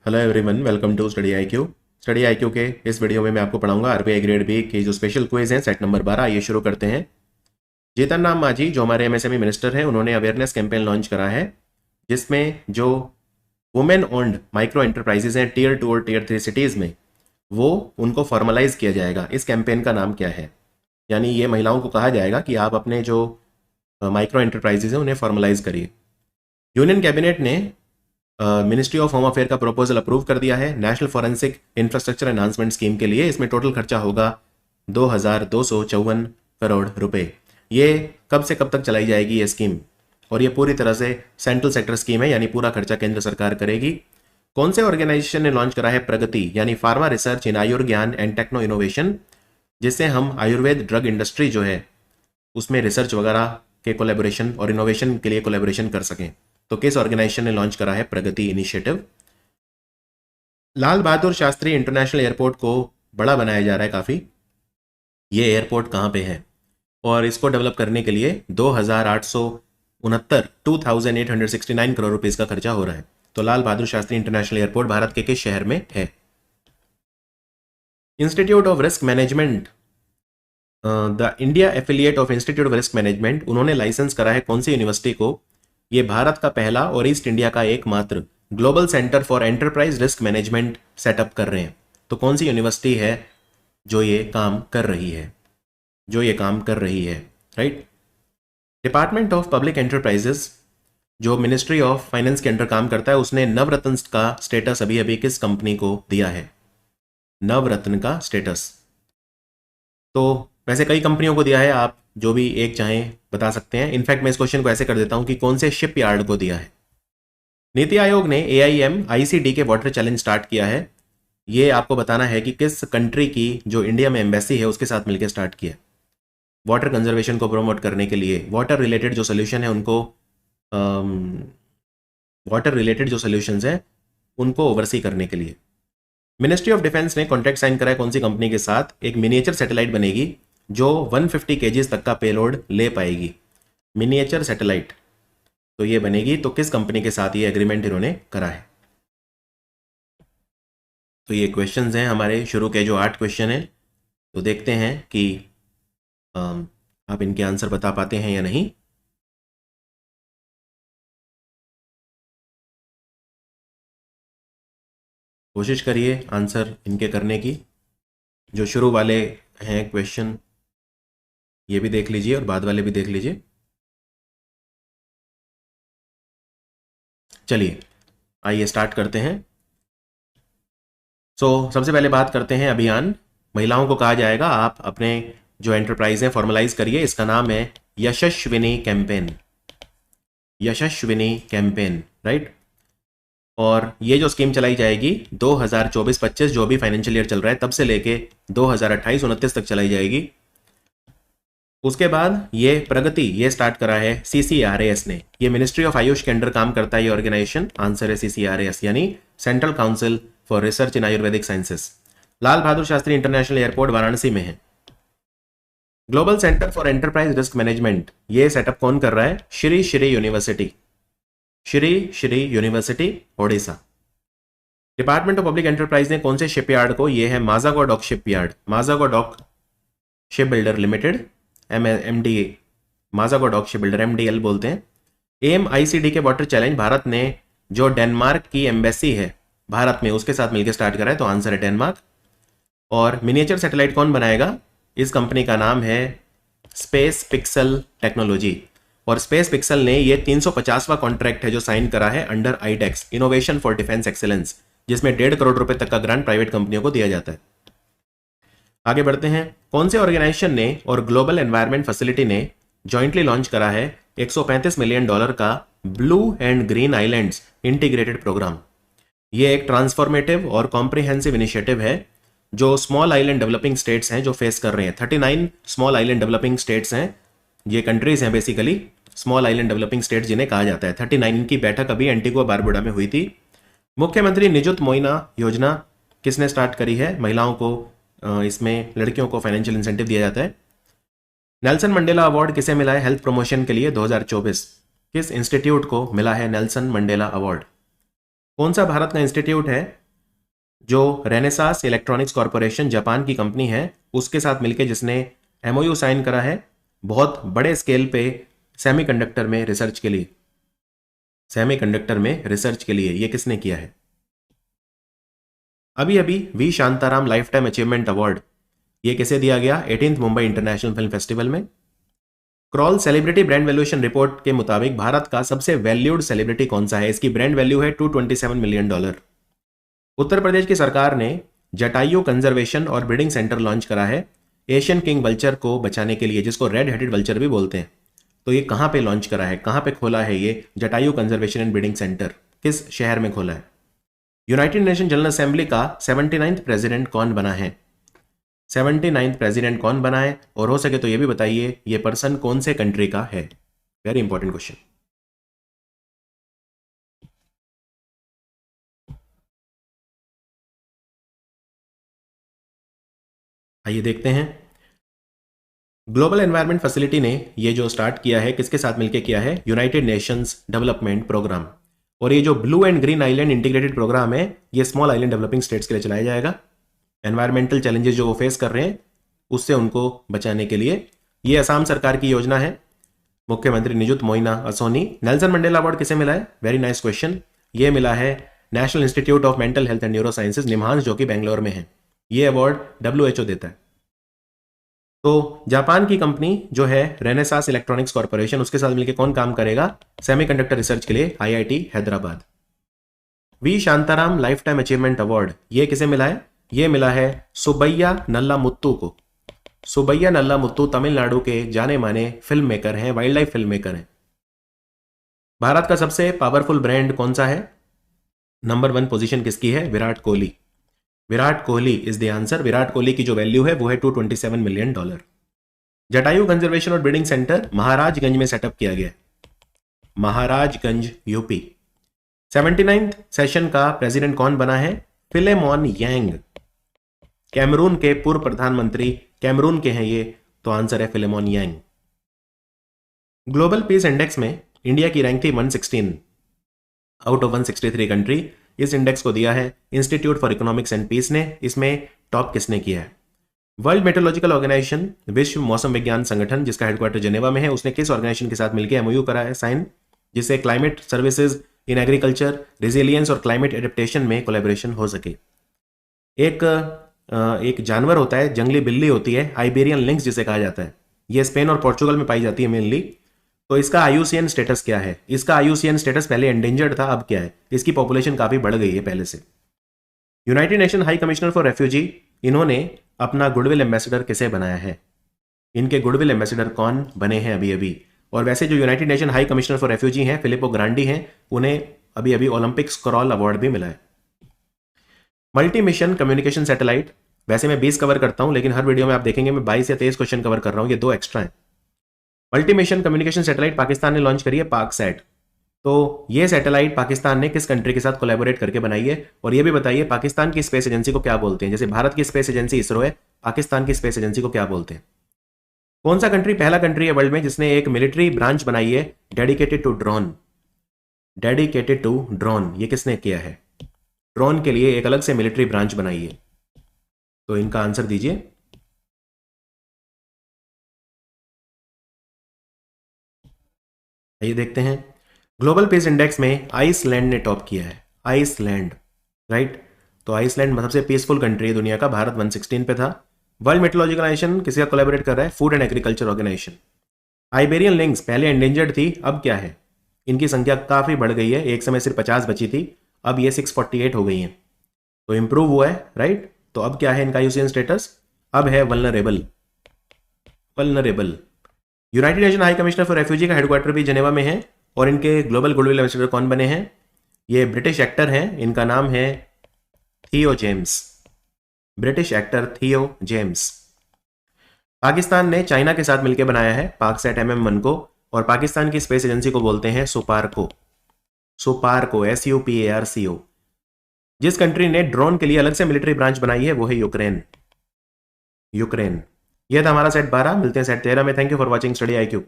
Hello everyone, welcome to Study IQ. Study IQ के इस video में मैं आपको पढ़ाऊंगा आरबीआई ग्रेड बी के जो स्पेशल क्विज हैं सेट नंबर 12। ये शुरू करते हैं। जीतन राम मांझी जो हमारे एमएसएमई मिनिस्टर हैं, उन्होंने अवेयरनेस कैंपेन लॉन्च करा है जिसमें जो वुमेन ओन्ड माइक्रो एंटरप्राइजेज हैं टीयर 2 और टीयर 3 सिटीज़ में, वो उनको फॉर्मलाइज किया जाएगा। इस कैंपेन का नाम क्या है? यानी ये महिलाओं को कहा जाएगा कि आप अपने जो माइक्रो एंटरप्राइजेज हैं उन्हें फॉर्मलाइज करिए। यूनियन कैबिनेट ने मिनिस्ट्री ऑफ होम अफेयर का प्रपोजल अप्रूव कर दिया है national forensic infrastructure enhancement scheme के लिए। इसमें टोटल खर्चा होगा 2254 करोड़ रुपए। ये कब से कब तक चलाई जाएगी ये स्कीम? और ये पूरी तरह से सेंट्रल सेक्टर स्कीम है, यानी पूरा खर्चा केंद्र सरकार करेगी। कौन से ऑर्गेनाइजेशन ने लॉन्च करा है प्रगति, यानी pharma research in Ayurgyan and techno innovation, जिससे हम आयुर्वेद ड्रग इंडस्ट्री जो है उसमें रिसर्च वगैरह के कोलेबोरेशन और इनोवेशन के लिए कोलेबोरेशन कर सकें। तो किस ऑर्गेनाइजेशन ने लॉन्च करा है प्रगति इनिशिएटिव? लाल बहादुर शास्त्री इंटरनेशनल एयरपोर्ट को बड़ा बनाया जा रहा है काफ़ी। ये एयरपोर्ट कहाँ पे है? और इसको डेवलप करने के लिए 2869 करोड़ रुपए का खर्चा हो रहा है। तो लाल बहादुर शास्त्री इंटरनेशनल एयरपोर्ट भारत के किस शहर में है? Institute of risk management, the India affiliate of institute of risk management, उन्होंने लाइसेंस करा है कौन सी यूनिवर्सिटी को? ये भारत का पहला और ईस्ट इंडिया का एकमात्र global centre for enterprise risk management setup कर रहे हैं। तो कौन सी यूनिवर्सिटी है जो ये काम कर रही है? Right. Department of public enterprises जो मिनिस्ट्री ऑफ फाइनेंस के अंडर काम करता है, उसने नवरत्न का स्टेटस अभी अभी किस कंपनी को दिया है? नवरत्न का स्टेटस तो वैसे कई कंपनियों को दिया है, आप जो भी एक चाहें बता सकते हैं। इनफैक्ट मैं इस क्वेश्चन को ऐसे कर देता हूं कि कौन से शिपयार्ड को दिया है। नीति आयोग ने AIMICD के वाटर चैलेंज स्टार्ट किया है। ये आपको बताना है कि किस कंट्री की जो इंडिया में एम्बेसी है उसके साथ मिलकर स्टार्ट किया। वाटर कंजर्वेशन को प्रमोट करने के लिए, वाटर रिलेटेड जो सोल्यूशन है उनको ओवरसी करने के लिए। मिनिस्ट्री ऑफ डिफेंस ने कॉन्ट्रैक्ट साइन करा है कौन सी कंपनी के साथ? एक मिनिएचर सैटेलाइट बनेगी जो 150 kgs तक का पेलोड ले पाएगी। मिनिएचर सैटेलाइट तो ये बनेगी। तो किस कंपनी के साथ ये एग्रीमेंट इन्होंने करा है? तो ये क्वेश्चंस हैं हमारे शुरू के जो 8 क्वेश्चन हैं। तो देखते हैं कि आप इनके आंसर बता पाते हैं या नहीं। कोशिश करिए आंसर इनके करने की। जो शुरू वाले हैं क्वेश्चन ये भी देख लीजिए और बाद वाले भी देख लीजिए। चलिए आइए स्टार्ट करते हैं। सबसे पहले बात करते हैं अभियान। महिलाओं को कहा जाएगा आप अपने जो एंटरप्राइज है फॉर्मलाइज करिए। इसका नाम है यशस्विनी कैंपेन, राइट। और ये जो स्कीम चलाई जाएगी 2024-25 जो भी फाइनेंशियल ईयर चल रहा है तब से लेके 2028-29 तक चलाई जाएगी। उसके बाद ये प्रगति ये स्टार्ट करा है CCRAS ने। ये मिनिस्ट्री ऑफ आयुष के अंडर काम करता है ये ऑर्गेनाइजेशन। आंसर है CCRAS यानी central council for research in Ayurvedic sciences. Lal Bahadur Shastri international airport Varanasi में है। Global centre for enterprise risk management ये सेटअप कौन कर रहा है? Shri Shri university Odisha. Department of public enterprise ने कौन से शिपयार्ड को? ये है Mazagon dock shipyard, Mazagon dock ship builder limited, MDA, Mazagon dock ship builder, MDL बोलते हैं। AIMICD के वाटर चैलेंज भारत ने जो डेनमार्क की एम्बेसी है भारत में उसके साथ मिलकर स्टार्ट करा है। तो आंसर है डेनमार्क। और मिनिएचर सैटेलाइट कौन बनाएगा? इस कंपनी का नाम है स्पेस पिक्सल टेक्नोलॉजी। और स्पेस पिक्सल ने ये 350वां कॉन्ट्रैक्ट है जो साइन करा है under IDEX, innovation for defence excellence, जिसमें 1.5 करोड़ रुपए तक का ग्रांट प्राइवेट कंपनियों को दिया जाता है। आगे बढ़ते हैं। कौन से ऑर्गेनाइजेशन ने और ग्लोबल एनवायरनमेंट फैसिलिटी ने जॉइंटली लॉन्च करा है $135 मिलियन का Blue and Green Islands Integrated Programme? ये एक ट्रांसफॉर्मेटिव और कॉम्प्रिहेंसिव इनिशिएटिव है जो स्मॉल आइलैंड डेवलपिंग स्टेट्स हैं जो फेस कर रहे हैं। 39 स्मॉल आइलैंड डेवलपिंग स्टेट्स हैं, ये कंट्रीज हैं basically, small island developing states जिन्हें कहा जाता है। 39 की बैठक अभी एंटीगुआ बारबुडा में हुई थी। मुख्यमंत्री निजुत मोइना योजना किसने स्टार्ट करी है? महिलाओं को इसमें लड़कियों को फाइनेंशियल इंसेंटिव दिया जाता है। नेल्सन मंडेला अवार्ड किसे मिला है हेल्थ प्रमोशन के लिए 2024? किस इंस्टीट्यूट को मिला है नेल्सन मंडेला अवार्ड? कौन सा भारत का इंस्टीट्यूट है जो रेनेसास इलेक्ट्रॉनिक्स कॉरपोरेशन जापान की कंपनी है उसके साथ मिलकर जिसने एमओयू साइन करा है बहुत बड़े स्केल पे सेमीकंडक्टर में रिसर्च के लिए, ये किसने किया है? अभी अभी V Shantaram life time achievement award ये किसे दिया गया? 18th Mumbai international film festival में। Kroll celebrity brand valuation report के मुताबिक भारत का सबसे वैल्यूड सेलिब्रिटी कौन सा है? इसकी ब्रांड वैल्यू है $227 मिलियन। उत्तर प्रदेश की सरकार ने जटायु कंजर्वेशन और ब्रीडिंग सेंटर लॉन्च करा है एशियन किंग वल्चर को बचाने के लिए, जिसको रेड हेडेड वल्चर भी बोलते हैं। तो ये कहां पे लॉन्च करा है, कहां पे खोला है? ये Jatayu conservation and breeding centre किस शहर में खोला है? यूनाइटेड नेशन जनरल असेंबली का 79th प्रेसिडेंट कौन बना है? 79th प्रेसिडेंट कौन बना है? और हो सके तो ये भी बताइए ये पर्सन कौन से कंट्री का है? Very important question. आइए देखते हैं। ग्लोबल एनवायरनमेंट फैसिलिटी ने ये जो स्टार्ट किया है किसके साथ मिलकर किया है? United Nations Development Programme. और ये जो Blue and Green Island Integrated Programme है ये स्मॉल आइलैंड डेवलपिंग स्टेट्स के लिए चलाया जाएगा। एनवायरमेंटल चैलेंजेस जो वो फेस कर रहे हैं उससे उनको बचाने के लिए। ये असम सरकार की योजना है। मुख्यमंत्री Nijut Moina असोनी। Nelson Mandela award किसे मिला है? Very nice question. ये मिला है national institute of mental health and neuro sciences निम्हांस, जो कि बेंगलोर में है। ये अवार्ड WHO देता है। तो जापान की कंपनी जो है रेनेसास इलेक्ट्रॉनिक्स कॉर्पोरेशन उसके साथ मिलकर कौन काम करेगा सेमीकंडक्टर रिसर्च के लिए? IIT Hyderabad. V Shantaram life time achievement award ये किसे मिला है? ये मिला है सुब्बैया नल्ला मुत्तू को। सुब्बैया नल्ला मुत्तू तमिलनाडु के जाने माने फिल्म मेकर हैं, वाइल्ड लाइफ फिल्म मेकर हैं। भारत का सबसे पावरफुल ब्रांड कौन सा है? नंबर 1 पोजीशन किसकी है? Virat Kohli. Virat Kohli is the answer. Virat Kohli की जो वैल्यू है वो है $227 मिलियन। जटायु कंजर्वेशन और ब्रीडिंग सेंटर महाराजगंज में सेटअप किया गया। महाराजगंज यूपी। 79th सेशन का प्रेसिडेंट कौन बना है? फिलेमोन यांग। कैमरून के पूर्व प्रधानमंत्री, कैमरून के हैं ये, तो आंसर है Philemon Yang. Global peace index में इंडिया की रैंक थी 116 आउट ऑफ 163 कंट्री। इस इंडेक्स को दिया है institute for economics and peace ने। इसमें टॉप किसने किया है? वर्ल्ड मेट्रोलॉजिकल ऑर्गेनाइजेशन, विश्व मौसम विज्ञान संगठन जिसका हेडक्वार्टर जेनेवा में है, उसने किस ऑर्गेनाइजेशन के साथ मिलकर MOU करा है साइन, जिससे climate services in agriculture, resilience और क्लाइमेट एडेप्टेशन में कोलैबोरेशन हो सके। एक जानवर होता है, जंगली बिल्ली होती है, आइबेरियन लिंक्स जिसे कहा जाता है। ये स्पेन और पोर्चुगल में पाई जाती है मेनली। तो इसका IUCN स्टेटस क्या है? इसका IUCN स्टेटस पहले एंडेंजर्ड था, अब क्या है? इसकी पॉपुलेशन काफी बढ़ गई है पहले से। United nation high commissioner for refugee, इन्होंने अपना गुडविल एम्बेसडर किसे बनाया है? इनके गुडविल एम्बेसडर कौन बने हैं अभी अभी? और वैसे जो United nation high commissioner for refugee हैं फिलिपो ग्रांडी हैं, उन्हें अभी अभी ओलंपिक स्क्रॉल अवार्ड भी मिला है। मल्टी मिशन कम्युनिकेशन सैटेलाइट, वैसे मैं 20 कवर करता हूं लेकिन हर वीडियो में आप देखेंगे मैं 22 या 23 क्वेश्चन कवर कर रहा हूं, ये 2 एक्स्ट्रा हैं। Multi mission communication satellite Pakistan ने लॉन्च करी है, पाकसैट। तो ये सैटेलाइट पाकिस्तान ने किस कंट्री के साथ कोलैबोरेट करके बनाई है? और ये भी बताइए पाकिस्तान की स्पेस एजेंसी को क्या बोलते हैं? जैसे भारत की स्पेस एजेंसी इसरो है, पाकिस्तान की स्पेस एजेंसी को क्या बोलते हैं? कौन सा कंट्री पहला कंट्री है वर्ल्ड में जिसने एक मिलिट्री ब्रांच बनाई है dedicated to drone? Dedicated to drone ये किसने किया है? ड्रोन के लिए एक अलग से मिलिट्री ब्रांच बनाई है, तो इनका आंसर दीजिए। ये देखते हैं। ग्लोबल पीस इंडेक्स में आइसलैंड ने टॉप किया है। Iceland, right? तो आइसलैंड सबसे पीसफुल कंट्री है दुनिया का। भारत 116 पे था। वर्ल्ड मेट्रोलॉजिकल ऑर्गेनाइजेशन किसी का कोलैबोरेट कर रहा है? Food and agriculture organisation. Iberian lynx पहले एंडेंजर्ड थी, अब क्या है? इनकी संख्या काफी बढ़ गई है, एक समय सिर्फ 50 बची थी, अब ये 648 हो गई हैं, तो इंप्रूव हुआ है, राइट? तो अब क्या है इनका IUCN स्टेटस? अब है vulnerable. Vulnerable. United nation high commissioner for refugee का हेडक्वार्टर भी जेनेवा में है। और इनके ग्लोबल गुडविल एम्बेसडर कौन बने हैं? ये ब्रिटिश एक्टर हैं, इनका नाम है थियो जेम्स। ब्रिटिश एक्टर थियो जेम्स। पाकिस्तान ने चाइना के साथ मिलकर बनाया है पाकसैट MM1 को, और पाकिस्तान की स्पेस एजेंसी को बोलते हैं सुपारको। सुपारको, SUPARCO। जिस कंट्री ने ड्रोन के लिए अलग से मिलिट्री ब्रांच बनाई है वो है यूक्रेन। यूक्रेन। यह था हमारा सेट 12। मिलते हैं सेट 13 में। Thank you for watching study IQ।